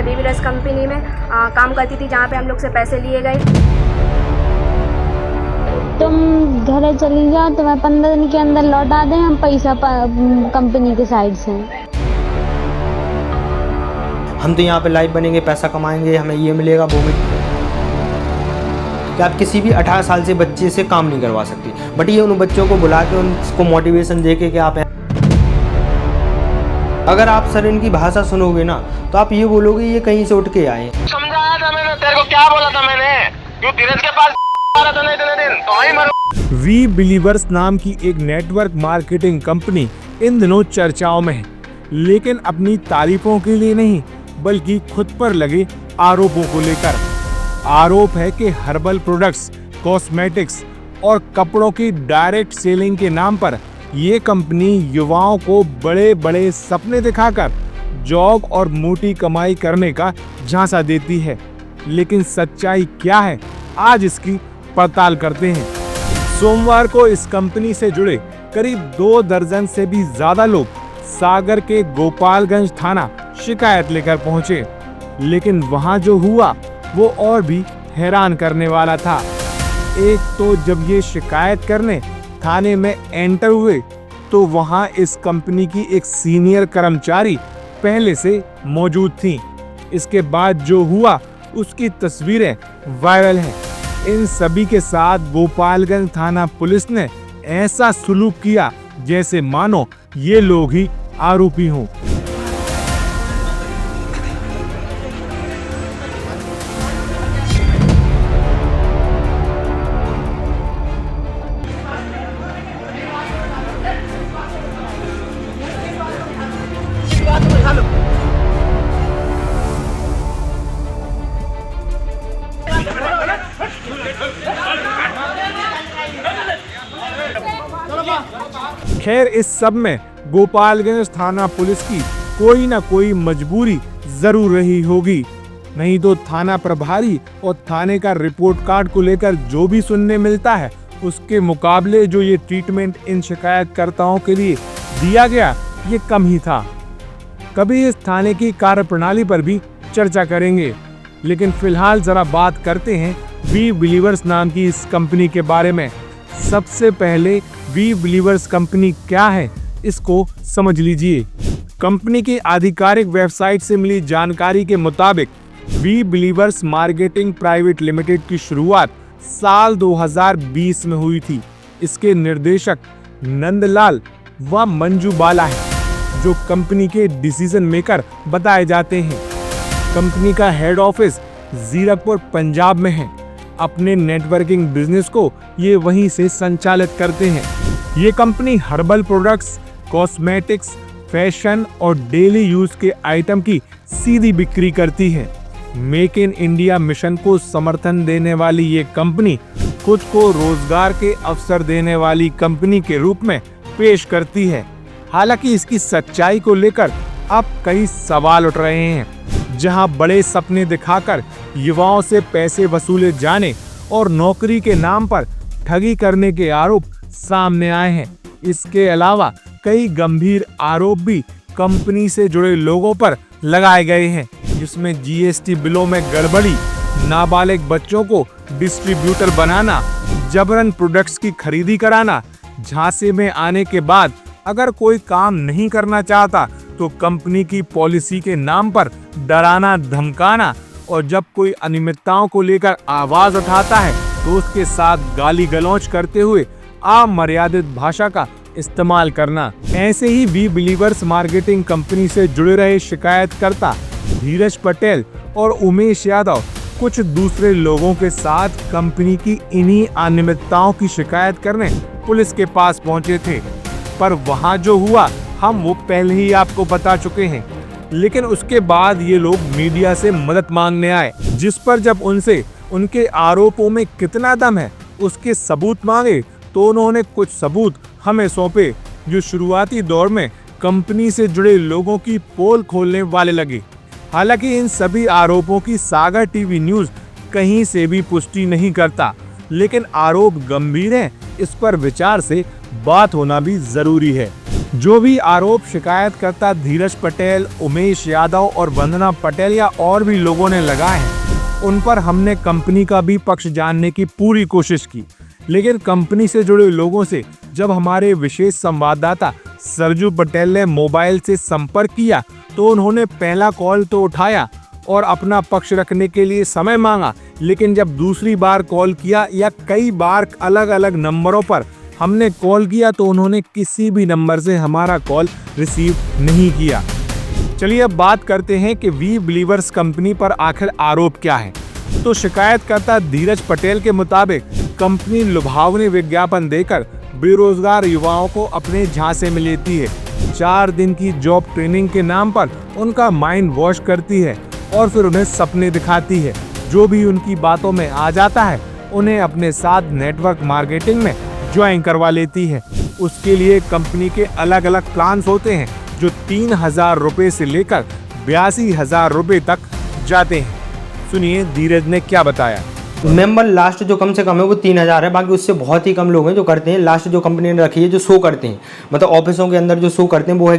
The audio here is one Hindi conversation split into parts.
मैं वीवीरस कंपनी में काम करती थी, जहाँ पे हम लोग से पैसे लिए गए। तुम घर चली जाओ, तुम्हें 15 दिन के अंदर लौटा दें हम पैसा कंपनी के साइड से। हम तो यहाँ पे लाइव बनेंगे, पैसा कमाएंगे, हमें ये मिलेगा वो मिलेगा। कि आप किसी भी 18 साल से बच्चे से काम नहीं करवा सकती, बट ये उन बच्चों को बुला के उनको मोटिवेशन दे के कि आप अगर आप सर इनकी भाषा सुनोगे ना तो आप ये बोलोगे ये कहीं से उठ के आए। समझाया था मैंने तेरे को, क्या बोला था मैंने, क्यों धीरज के पास मारा था नहीं इतने दिन तो वहीं मरो। वी बिलीवर्स नाम की एक नेटवर्क मार्केटिंग कंपनी इन दिनों चर्चाओं में है, लेकिन अपनी तारीफों के लिए नहीं बल्कि खुद पर लगे आरोपों को लेकर। आरोप है कि हर्बल प्रोडक्ट्स, कॉस्मेटिक्स और कपड़ों की डायरेक्ट सेलिंग के नाम पर ये कंपनी युवाओं को बड़े बड़े सपने दिखाकर जॉब और मोटी कमाई करने का झांसा देती है। लेकिन सच्चाई क्या है, आज इसकी पड़ताल करते हैं। सोमवार को इस कंपनी से जुड़े करीब 2 दर्जन से भी ज्यादा लोग सागर के गोपालगंज थाना शिकायत लेकर पहुंचे, लेकिन वहां जो हुआ वो और भी हैरान करने वाला था। एक तो जब ये शिकायत करने थाने में एंटर हुए तो वहां इस कंपनी की एक सीनियर कर्मचारी पहले से मौजूद थी। इसके बाद जो हुआ उसकी तस्वीरें वायरल हैं। इन सभी के साथ गोपालगंज थाना पुलिस ने ऐसा सुलूक किया जैसे मानो ये लोग ही आरोपी हों। खैर, इस सब में गोपालगंज थाना पुलिस की कोई ना कोई मजबूरी जरूर रही होगी, नहीं तो थाना प्रभारी और थाने का रिपोर्ट कार्ड को लेकर जो भी सुनने मिलता है उसके मुकाबले जो ये ट्रीटमेंट इन शिकायतकर्ताओं के लिए दिया गया ये कम ही था। कभी इस थाने की कार्यप्रणाली पर भी चर्चा करेंगे, लेकिन फिलहाल जरा बात करते हैं वी बिलीवर्स नाम की इस कंपनी के बारे में। सबसे पहले वी बिलीवर्स कंपनी क्या है इसको समझ लीजिए। कंपनी की आधिकारिक वेबसाइट से मिली जानकारी के मुताबिक we believers marketing private limited की शुरुआत साल 2020 में हुई थी। इसके निर्देशक नंदलाल व मंजू बाला है, जो कंपनी के डिसीजन मेकर बताए जाते हैं। कंपनी का हेड ऑफिस जीरकपुर पंजाब में है। अपने नेटवर्किंग बिजनेस को ये वहीं से संचालित करते हैं। ये company herbal products, cosmetics, fashion और डेली यूज के आइटम की सीधी बिक्री करती है। मेक इन इंडिया मिशन को समर्थन देने वाली ये कंपनी खुद को रोजगार के अवसर देने वाली कंपनी के रूप में पेश करती है। हालांकि इसकी सच्चाई को लेकर अब कई सवाल उठ रहे हैं, जहां बड़े सपने दिखाकर युवाओं से पैसे वसूले जाने और नौकरी के नाम पर ठगी करने के आरोप सामने आए हैं। इसके अलावा कई गंभीर आरोप भी कंपनी से जुड़े लोगों पर लगाए गए हैं, जिसमें जीएसटी बिलों में गड़बड़ी, नाबालिग बच्चों को डिस्ट्रीब्यूटर बनाना, जबरन प्रोडक्ट्स की खरीदी कराना, झांसे में आने के बाद अगर कोई काम नहीं करना चाहता तो कंपनी की पॉलिसी के नाम पर डराना धमकाना, और जब कोई अनियमितताओं को लेकर आवाज उठाता है तो उसके साथ गाली गलौज करते हुए अमर्यादित भाषा का इस्तेमाल करना। ऐसे ही वी बिलीवर्स मार्केटिंग कंपनी से जुड़े रहे शिकायतकर्ता धीरज पटेल और उमेश यादव कुछ दूसरे लोगों के साथ कंपनी की इन्हीं अनियमितताओं की शिकायत करने पुलिस के पास पहुंचे थे, पर वहां जो हुआ हम वो पहले ही आपको बता चुके हैं। लेकिन उसके बाद ये लोग मीडिया से मदद मांगने आए, जिस पर जब उनसे उनके आरोपों में कितना दम है उसके सबूत मांगे तो उन्होंने कुछ सबूत हमें सौंपे, जो शुरुआती दौर में कंपनी से जुड़े लोगों की पोल खोलने वाले लगे। हालांकि इन सभी आरोपों की सागर टीवी न्यूज कहीं से भी पुष्टि नहीं करता, लेकिन आरोप गंभीर हैं, इस पर विचार से बात होना भी जरूरी है। जो भी आरोप शिकायतकर्ता धीरज पटेल, उमेश यादव और वंदना पटेल या और भी लोगों ने लगाए हैं, उन पर हमने कंपनी का भी पक्ष जानने की पूरी कोशिश की। लेकिन कंपनी से जुड़े लोगों से जब हमारे विशेष संवाददाता सरजू पटेल ने मोबाइल से संपर्क किया तो उन्होंने पहला कॉल तो उठाया और अपना पक्ष रखने के लिए समय मांगा, लेकिन जब दूसरी बार कॉल किया या कई बार अलग अलग नंबरों पर हमने कॉल किया तो उन्होंने किसी भी नंबर से हमारा कॉल रिसीव नहीं किया। चलिए अब बात करते हैं कि वी बिलीवर्स कंपनी पर आखिर आरोप क्या है। तो शिकायतकर्ता धीरज पटेल के मुताबिक कंपनी लुभावनी विज्ञापन देकर बेरोजगार युवाओं को अपने झांसे में लेती है। 4 दिन की जॉब ट्रेनिंग के नाम पर उनका माइंड वॉश करती है और फिर उन्हें सपने दिखाती है। जो भी उनकी बातों में आ जाता है उन्हें अपने साथ नेटवर्क मार्केटिंग में ज्वाइन करवा लेती है। उसके लिए कंपनी के अलग अलग प्लान्स होते हैं जो 3,000 रुपए से लेकर 82,000 रुपए तक जाते हैं। सुनिए धीरज ने क्या बताया। मेंबर लास्ट जो कम से कम है वो 3,000 है, बाकी उससे बहुत ही कम लोग हैं जो करते हैं। लास्ट जो कंपनी ने रखी है जो शो करते हैं, मतलब ऑफिसों के अंदर जो शो करते हैं वो है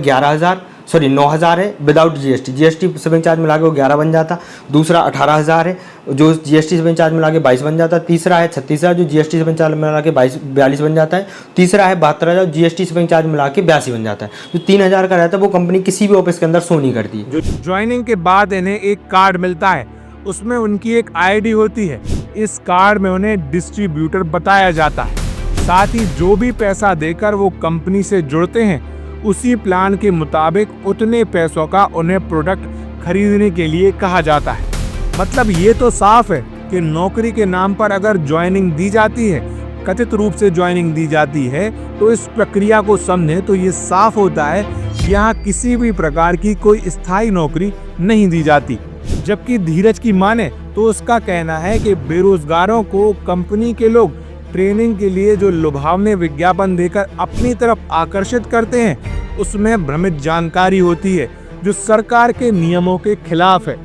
9,000 है without GST. GST serving charge मिला के वो 11 बन जाता। दूसरा 18,000 है जो जीएसटी सर्विंग चार्ज मिला के 22 बन जाता। तीसरा है 36,000 जो जीएसटी सर्विंग चार्ज मिला के 42 बन जाता है। तीसरा है 72,000 जीएसटी सर्विंग चार्ज मिला के 82 बन जाता है। जो 3,000 का रहता है वो कंपनी किसी भी ऑफिस के अंदर शो नहीं करती। जो ज्वाइनिंग के बाद इन्हें एक कार्ड मिलता है, उसमें उनकी एक आईडी होती है। इस कार्ड में उन्हें डिस्ट्रीब्यूटर बताया जाता है। साथ ही जो भी पैसा देकर वो कंपनी से जुड़ते हैं उसी प्लान के मुताबिक उतने पैसों का उन्हें प्रोडक्ट खरीदने के लिए कहा जाता है। मतलब ये तो साफ है कि नौकरी के नाम पर अगर ज्वाइनिंग दी जाती है, कथित रूप से ज्वाइनिंग दी जाती है, तो इस प्रक्रिया को समझे तो ये साफ होता है कि यहाँ किसी भी प्रकार की कोई स्थायी नौकरी नहीं दी जाती। जबकि धीरज की माने तो उसका कहना है कि बेरोजगारों को कंपनी के लोग ट्रेनिंग के लिए जो लुभावने विज्ञापन देकर अपनी तरफ आकर्षित करते हैं उसमें भ्रमित जानकारी होती है जो सरकार के नियमों के खिलाफ है।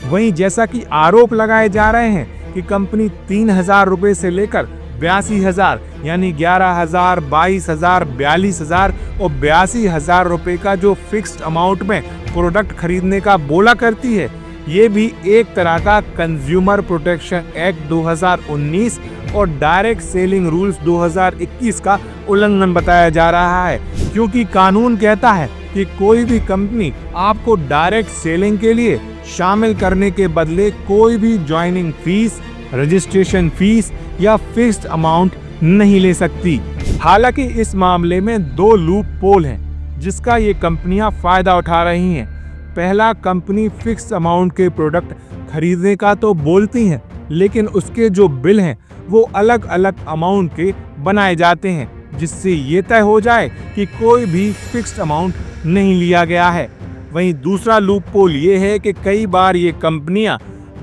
वहीं जैसा कि आरोप लगाए जा रहे हैं कि कंपनी 3,000 रुपए से लेकर 82,000 यानी 11,000, 22,000, 42,000 और 82,000 रुपए का जो फिक्स्ड अमाउंट में प्रोडक्ट खरीदने का बोला करती है, ये भी एक तरह का कंज्यूमर प्रोटेक्शन एक्ट 2019 और डायरेक्ट सेलिंग रूल्स 2021 का उल्लंघन बताया जा रहा है, क्योंकि कानून कहता है कि कोई भी कंपनी आपको डायरेक्ट सेलिंग के लिए शामिल करने के बदले कोई भी ज्वाइनिंग फीस, रजिस्ट्रेशन फीस या फिक्स्ड अमाउंट नहीं ले सकती। हालांकि इस मामले में 2 लूप पोल हैं जिसका ये कंपनियां फायदा उठा रही हैं। पहला, कंपनी फिक्स अमाउंट के प्रोडक्ट खरीदने का तो बोलती हैं, लेकिन उसके जो बिल हैं वो अलग अलग अमाउंट के बनाए जाते हैं, जिससे ये तय हो जाए कि कोई भी फिक्स्ड अमाउंट नहीं लिया गया है। वहीं दूसरा लूप पोल ये है कि कई बार ये कंपनियां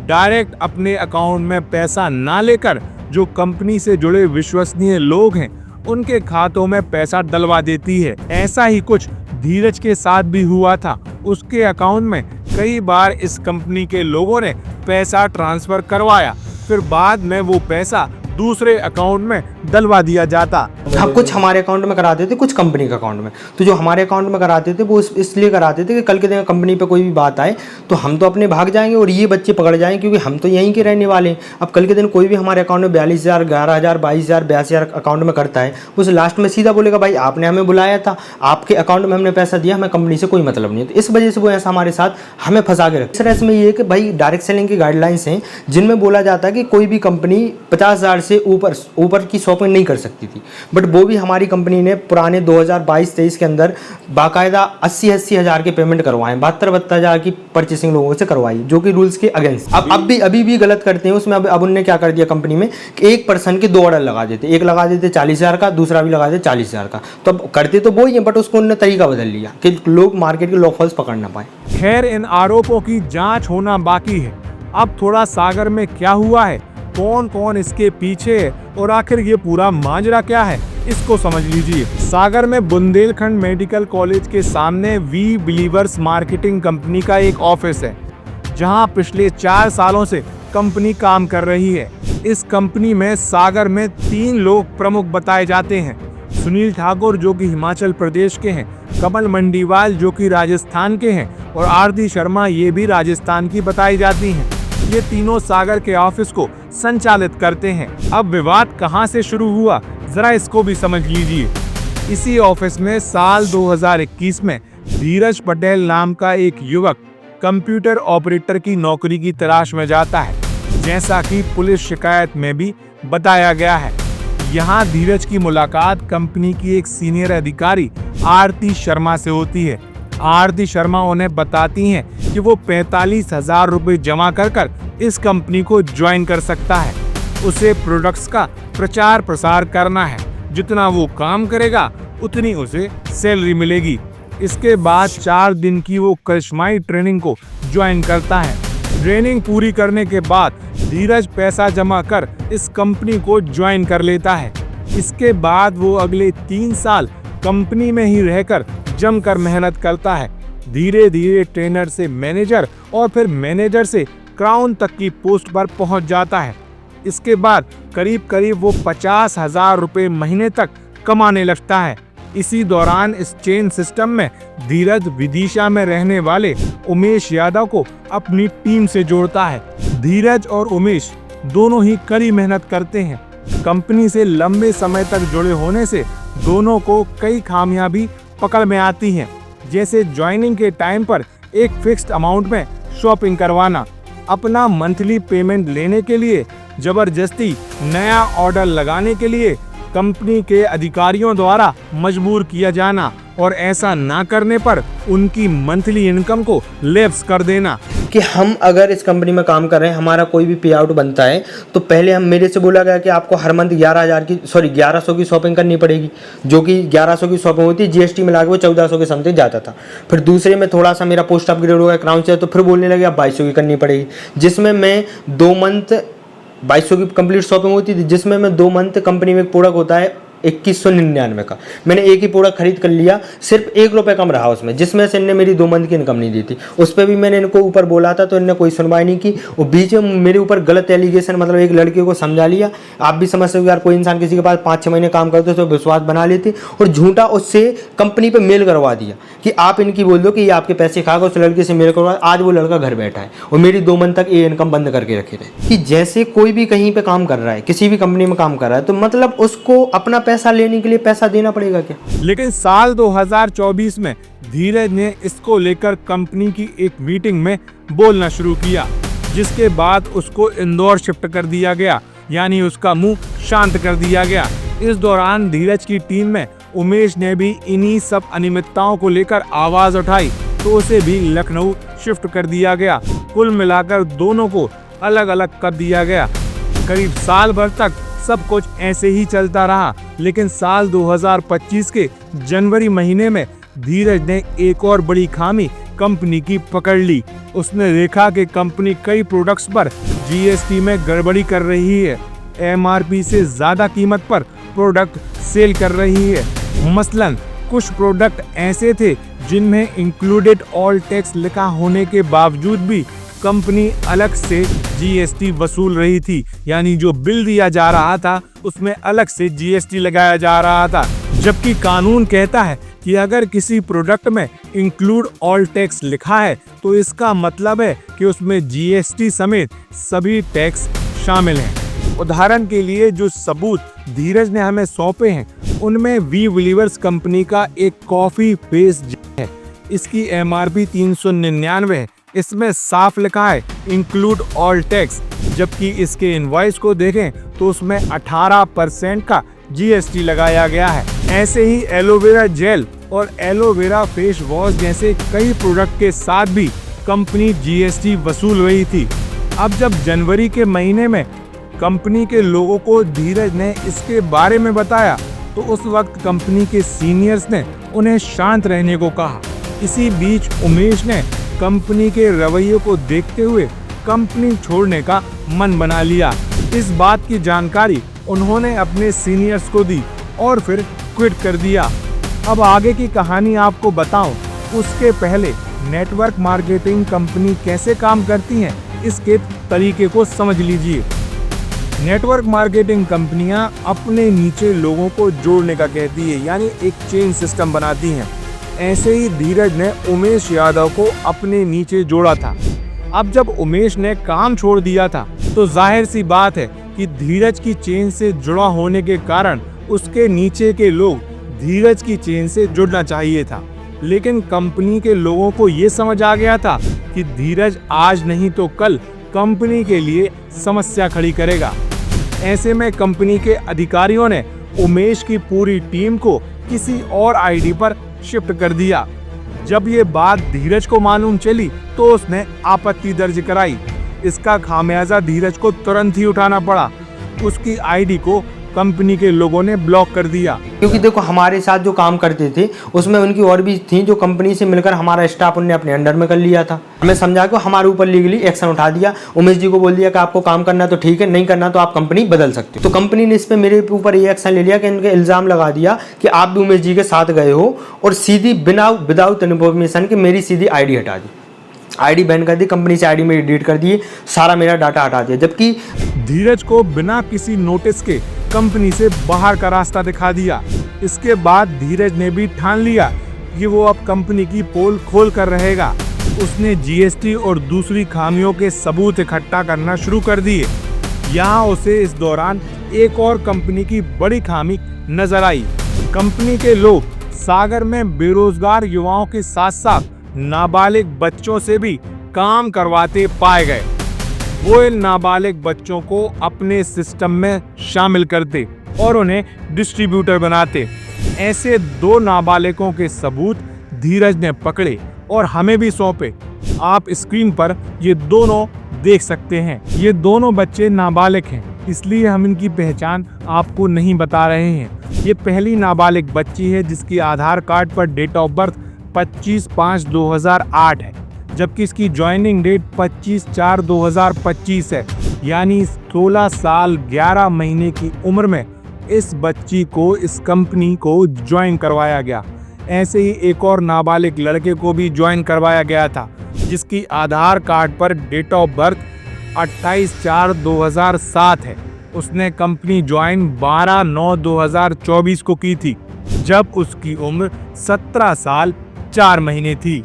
डायरेक्ट अपने अकाउंट में पैसा ना लेकर जो कंपनी से जुड़े विश्वसनीय लोग हैं उनके खातों में पैसा डलवा देती है। ऐसा ही कुछ धीरज के साथ भी हुआ था। उसके अकाउंट में कई बार इस कंपनी के लोगों ने पैसा ट्रांसफर करवाया, फिर बाद में वो पैसा दूसरे अकाउंट में डलवा दिया जाता। हाँ, कुछ हमारे अकाउंट में कराते थे, कुछ कंपनी के अकाउंट में। तो जो हमारे अकाउंट में कराते थे वो इसलिए कराते थे कि कल के दिन कंपनी पे कोई भी बात आए तो हम तो अपने भाग जाएंगे और ये बच्चे पकड़ जाएंगे, क्योंकि हम तो यहीं के रहने वाले हैं। अब कल के दिन कोई भी हमारे अकाउंट में 42,000, 11,000, 22,000, 82,000 अकाउंट में करता है, उस लास्ट में सीधा बोलेगा भाई आपने हमें बुलाया था, आपके अकाउंट में हमने पैसा दिया, हमें कंपनी से कोई मतलब नहीं है। तो इस वजह से वो ऐसा हमारे साथ हमें फंसा के रखते। इसमें ये है कि भाई डायरेक्ट सेलिंग की गाइडलाइंस हैं जिनमें बोला जाता है कि कोई भी कंपनी 50,000 से ऊपर की शॉपिंग नहीं कर सकती थी, बट वो भी हमारी कंपनी ने पुराने 2022-23 के अंदर बाकायदा 80 हज़ार के पेमेंट करवाए, 72 हज़ार की परचेसिंग लोगों से करवाई, जो कि रूल्स के अगेंस्ट। अब अभी भी गलत करते हैं उसमें। अब उन्होंने क्या कर दिया कंपनी में कि एक पर्सन के 2 ऑर्डर लगा देते, एक लगा देते 40,000 का, दूसरा भी लगा देते 40,000 का। तो अब करते तो वो ही है, बट उसको उन्होंने तरीका बदल लिया कि लोग मार्केट के लॉफल्स पकड़ ना पाए। खैर, इन आरोपों की जांच होना बाकी है। अब थोड़ा सागर में क्या हुआ है, कौन कौन इसके पीछे है और आखिर ये पूरा माजरा क्या है, इसको समझ लीजिए। सागर में बुंदेलखंड मेडिकल कॉलेज के सामने वी बिलीवर्स मार्केटिंग कंपनी का एक ऑफिस है, जहां पिछले 4 सालों से कंपनी काम कर रही है। इस कंपनी में सागर में 3 लोग प्रमुख बताए जाते हैं। सुनील ठाकुर जो कि हिमाचल प्रदेश के हैं, कमल मंडीवाल जो कि राजस्थान के हैं और आरती शर्मा ये भी राजस्थान की बताई जाती हैं। ये तीनों सागर के ऑफिस को संचालित करते हैं। अब विवाद कहां से शुरू हुआ, जरा इसको भी समझ लीजिए। इसी ऑफिस में साल 2021 में धीरज पटेल नाम का एक युवक कंप्यूटर ऑपरेटर की नौकरी की तलाश में जाता है, जैसा कि पुलिस शिकायत में भी बताया गया है। यहाँ धीरज की मुलाकात कंपनी की एक सीनियर अधिकारी आरती शर्मा से होती है। आरती शर्मा उन्हें बताती हैं कि वो 45,000 रुपए जमा कर इस कंपनी को ज्वाइन कर सकता है। उसे प्रोडक्ट्स का प्रचार प्रसार करना है, जितना वो काम करेगा उतनी उसे सैलरी मिलेगी। इसके बाद 4 दिन की वो करिश्माई ट्रेनिंग को ज्वाइन करता है। ट्रेनिंग पूरी करने के बाद धीरज पैसा जमा कर इस कंपनी को ज्वाइन कर लेता है। इसके बाद वो अगले 3 साल कंपनी में ही रहकर जमकर मेहनत करता है। धीरे धीरे ट्रेनर से मैनेजर और फिर मैनेजर से क्राउन तक की पोस्ट पर पहुंच जाता है। इसके बाद करीब करीब वो 50,000 रुपए महीने तक कमाने लगता है। इसी दौरान इस चेन सिस्टम में धीरज विदिशा में रहने वाले उमेश यादव को अपनी टीम से जोड़ता है। धीरज और उमेश दोनों ही कड़ी मेहनत करते हैं। कंपनी से लंबे समय तक जुड़े होने से दोनों को कई खामियां भी पकड़ में आती हैं, जैसे ज्वाइनिंग के टाइम पर एक फिक्स्ड अमाउंट में शॉपिंग करवाना, अपना मंथली पेमेंट लेने के लिए जबरदस्ती नया ऑर्डर लगाने के लिए कंपनी के अधिकारियों द्वारा मजबूर किया जाना और ऐसा ना करने पर उनकी मंथली इनकम को लैप्स कर देना। कि हम अगर इस कंपनी में काम कर रहे हैं, हमारा कोई भी पे आउट बनता है तो पहले हम मेरे से बोला गया कि आपको हर मंथ 1100 की शॉपिंग करनी पड़ेगी, जो कि 1100 की शॉपिंग होती है, जीएसटी मिला के वो 1400 के समथिंग जाता था। फिर दूसरे में थोड़ा सा मेरा पोस्ट अपग्रेड हो गया क्राउन से, तो फिर बोलने लगे अब 2200 की करनी पड़ेगी, जिसमें मैं 2 मंथ 2200 की कंप्लीट शॉपिंग होती थी, जिसमें मैं 2 मंथ कंपनी में एक प्रोडक्ट होता है 2199 का, मैंने एक ही प्रोडक्ट खरीद कर लिया, सिर्फ 1 रुपये कम रहा उसमें, जिसमें से इनने मेरी 2 मंथ की इनकम नहीं दी थी। उस पर भी मैंने इनको ऊपर बोला था तो इनने कोई सुनवाई नहीं की। और बीच में मेरे ऊपर गलत एलिगेशन, मतलब एक लड़के को समझा लिया। आप भी समझ सकते हो यार, कोई इंसान किसी के पास 5-6 महीने काम करते तो विश्वास बना लेते, और झूठा उससे कंपनी पर मेल करवा दिया कि आप इनकी बोल दो कि ये आपके पैसे खाएगा। उस लड़के से मेल करवा, आज वो लड़का घर बैठा है और मेरी 2 मंथ तक ये इनकम बंद करके रखे रहे। कि जैसे कोई भी कहीं पर काम कर रहा है, किसी भी कंपनी में काम कर रहा है, तो मतलब उसको अपना पैसा लेने के लिए पैसा देना पड़ेगा क्या? लेकिन साल 2024 में धीरज ने इसको लेकर कंपनी की एक मीटिंग में बोलना शुरू किया, जिसके बाद उसको इंदौर शिफ्ट कर दिया गया, यानी उसका मुंह शांत कर दिया गया। इस दौरान धीरज की टीम में उमेश ने भी इन्हीं सब अनियमितताओं को लेकर आवाज उठाई, तो उसे भी लखनऊ शिफ्ट कर दिया गया। कुल मिलाकर दोनों को अलग अलग कर दिया गया। करीब साल भर तक सब कुछ ऐसे ही चलता रहा, लेकिन साल 2025 के जनवरी महीने में धीरज ने एक और बड़ी खामी कंपनी की पकड़ ली। उसने देखा कि कंपनी कई प्रोडक्ट्स पर जीएसटी में गड़बड़ी कर रही है, एमआरपी से ज्यादा कीमत पर प्रोडक्ट सेल कर रही है। मसलन कुछ प्रोडक्ट ऐसे थे जिनमें इंक्लूडेड ऑल टैक्स लिखा होने के बावजूद भी कंपनी अलग से जीएसटी वसूल रही थी, यानी जो बिल दिया जा रहा था उसमें अलग से जीएसटी लगाया जा रहा था। जबकि कानून कहता है कि अगर किसी प्रोडक्ट में इंक्लूड ऑल टैक्स लिखा है तो इसका मतलब है कि उसमें जीएसटी समेत सभी टैक्स शामिल हैं। उदाहरण के लिए जो सबूत धीरज ने हमें सौंपे हैं उनमें वी बिलीवर्स कंपनी का एक कॉफी बेस है, इसकी एमआरपी 399 है। इसमें साफ लिखा है इंक्लूड ऑल टैक्स, जबकि इसके इनवॉइस को देखें तो उसमें 18% का जीएसटी लगाया गया है। ऐसे ही एलोवेरा जेल और एलोवेरा फेस वॉश जैसे कई प्रोडक्ट के साथ भी कंपनी जीएसटी वसूल रही थी। अब जब जनवरी के महीने में कंपनी के लोगों को धीरज ने इसके बारे में बताया तो उस वक्त कंपनी के सीनियर्स ने उन्हें शांत रहने को कहा। इसी बीच उमेश ने कंपनी के रवैये को देखते हुए कंपनी छोड़ने का मन बना लिया। इस बात की जानकारी उन्होंने अपने सीनियर्स को दी और फिर क्विट कर दिया। अब आगे की कहानी आपको बताऊं, उसके पहले नेटवर्क मार्केटिंग कंपनी कैसे काम करती हैं, इसके तरीके को समझ लीजिए। नेटवर्क मार्केटिंग कंपनियां अपने नीचे लोगों को जोड़ने का कहती है, यानी एक चेन सिस्टम बनाती हैं। ऐसे ही धीरज ने उमेश यादव को अपने नीचे जोड़ा था। अब जब उमेश ने काम छोड़ दिया था तो जाहिर सी बात है कि धीरज की चेन से जुड़ा होने के कारण उसके नीचे के लोग धीरज की चेन से जुड़ना चाहिए था। लेकिन कंपनी के लोगों को ये समझ आ गया था कि धीरज आज नहीं तो कल कंपनी के लिए समस्या खड़ी करेगा। ऐसे में कंपनी के अधिकारियों ने उमेश की पूरी टीम को किसी और आईडी पर शिफ्ट कर दिया। जब ये बात धीरज को मालूम चली तो उसने आपत्ति दर्ज कराई। इसका खामियाजा धीरज को तुरंत ही उठाना पड़ा। उसकी आईडी को कंपनी के लोगों ने ब्लॉक कर दिया। क्योंकि देखो हमारे साथ जो काम करते थे उसमें उनकी और भी थी जो कंपनी से मिलकर हमारा स्टाफ उनने अपने अंडर में कर लिया था। हमें समझा के हमारे ऊपर लीगली एक्शन उठा दिया। उमेश जी को बोल दिया कि आपको काम करना तो ठीक है, नहीं करना तो आप कंपनी बदल सकते हो। तो कंपनी ने इस पर मेरे ऊपर ये एक्शन ले लिया कि इनके इल्ज़ाम लगा दिया कि आप भी उमेश जी के साथ गए हो और सीधी विदाउट इन्फॉर्मेशन के मेरी सीधी आईडी हटा दी, आईडी बैन कर दी, कंपनी से आईडी मेरी डिलीट कर दी, सारा मेरा डाटा हटा दिया। जबकि धीरज को बिना किसी नोटिस के कंपनी से बाहर का रास्ता दिखा दिया। इसके बाद धीरज ने भी ठान लिया कि वो अब कंपनी की पोल खोल कर रहेगा। उसने जीएसटी और दूसरी खामियों के सबूत इकट्ठा करना शुरू कर दिए। यहाँ उसे इस दौरान एक और कंपनी की बड़ी खामी नजर आई। कंपनी के लोग सागर में बेरोजगार युवाओं के साथ साथ नाबालिग बच्चों से भी काम करवाते पाए गए। वो इन नाबालिग बच्चों को अपने सिस्टम में शामिल करते और उन्हें डिस्ट्रीब्यूटर बनाते। ऐसे 2 नाबालिगों के सबूत धीरज ने पकड़े और हमें भी सौंपे। आप स्क्रीन पर ये दोनों देख सकते हैं। ये दोनों बच्चे नाबालिग हैं, इसलिए हम इनकी पहचान आपको नहीं बता रहे हैं। ये पहली नाबालिग बच्ची है जिसकी आधार कार्ड पर डेट ऑफ बर्थ 25/5/2008 है, जबकि इसकी ज्वाइनिंग डेट 25/4/2025 है। यानी 16 साल 11 महीने की उम्र में इस बच्ची को इस कंपनी को ज्वाइन करवाया गया। ऐसे ही एक और नाबालिग लड़के को भी ज्वाइन करवाया गया था, जिसकी आधार कार्ड पर डेट ऑफ बर्थ 28/4/2007 है। उसने कंपनी ज्वाइन 12/9/2024 को की थी, जब उसकी उम्र 17 साल 4 महीने थी।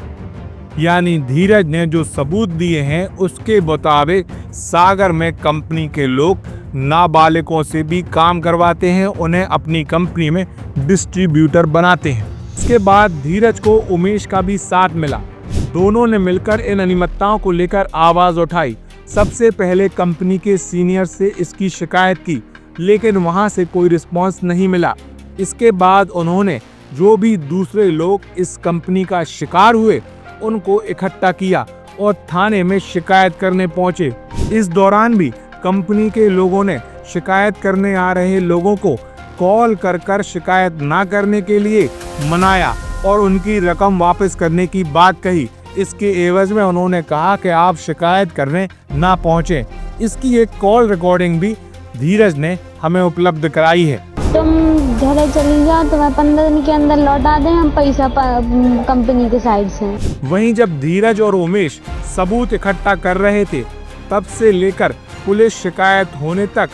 यानी धीरज ने जो सबूत दिए हैं उसके मुताबिक सागर में कंपनी के लोग नाबालिगों से भी काम करवाते हैं, उन्हें अपनी कंपनी में डिस्ट्रीब्यूटर बनाते हैं। इसके बाद धीरज को उमेश का भी साथ मिला। दोनों ने मिलकर इन अनियमितताओं को लेकर आवाज उठाई। सबसे पहले कंपनी के सीनियर से इसकी शिकायत की, लेकिन वहां से कोई रिस्पॉन्स नहीं मिला। इसके बाद उन्होंने जो भी दूसरे लोग इस कंपनी का शिकार हुए उनको इकट्ठा किया और थाने में शिकायत करने पहुंचे। इस दौरान भी कंपनी के लोगों ने शिकायत करने आ रहे लोगों को कॉल कर शिकायत ना करने के लिए मनाया और उनकी रकम वापस करने की बात कही। इसके एवज में उन्होंने कहा कि आप शिकायत करने ना पहुंचे। इसकी एक कॉल रिकॉर्डिंग भी धीरज ने हमें उपलब्ध कराई है। तुम घर चली जाओ, तुम्हें 15 दिन के अंदर लौटा दें हम पैसा कंपनी के साइड से। वहीं जब धीरज और उमेश सबूत इकट्ठा कर रहे थे, तब से लेकर पुलिस शिकायत होने तक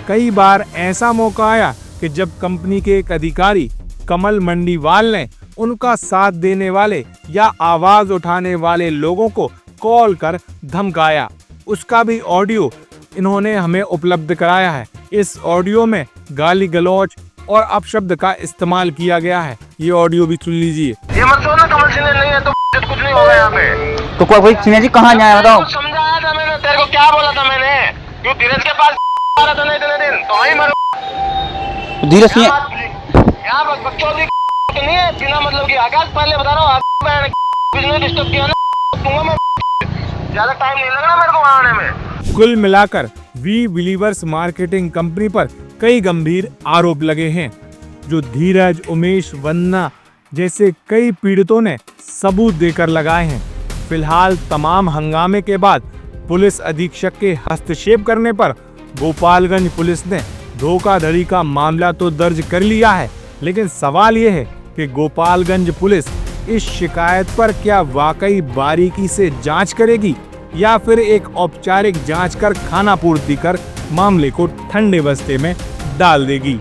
कई बार ऐसा मौका आया कि जब कंपनी के एक अधिकारी कमल मंडीवाल ने उनका साथ देने वाले या आवाज उठाने वाले लोगों को कॉल कर धमकाया। उसका भी ऑडियो इन्होंने हमें उपलब्ध कराया है। इस ऑडियो में गाली गलौज और अपशब्द का इस्तेमाल किया गया है। ये ऑडियो भी सुन लीजिए। ये मत सोचना कमल सिन्हा नहीं है तो कुछ नहीं होगा यहाँ पे। तो कोई सिन्हा जी कहाँ जाए बताओ? समझाया था मैंने तेरे को, क्या बोला था मैंने? क्यों धीरज के पास आ रहा था नहीं इतने दिन तो वहीं मरो। धीरज सिंह यहाँ बच्चों की नहीं है बिना मतलब की। आकाश पहले बता रहा हूँ, बिजनेस डिस्टर्ब किया ना मैं, ज्यादा टाइम नहीं लगना मेरे को आने में। कुल मिलाकर वी बिलीवर्स मार्केटिंग कंपनी पर कई गंभीर आरोप लगे हैं, जो धीरज, उमेश, वंदना जैसे कई पीड़ितों ने सबूत देकर लगाए हैं। फिलहाल तमाम हंगामे के बाद पुलिस अधीक्षक के हस्तक्षेप करने पर गोपालगंज पुलिस ने धोखाधड़ी का मामला तो दर्ज कर लिया है, लेकिन सवाल यह है कि गोपालगंज पुलिस इस शिकायत पर क्या वाकई बारीकी से जांच करेगी या फिर एक औपचारिक जांच कर खानापूर्ति कर मामले को ठंडे बस्ते में डाल देगी।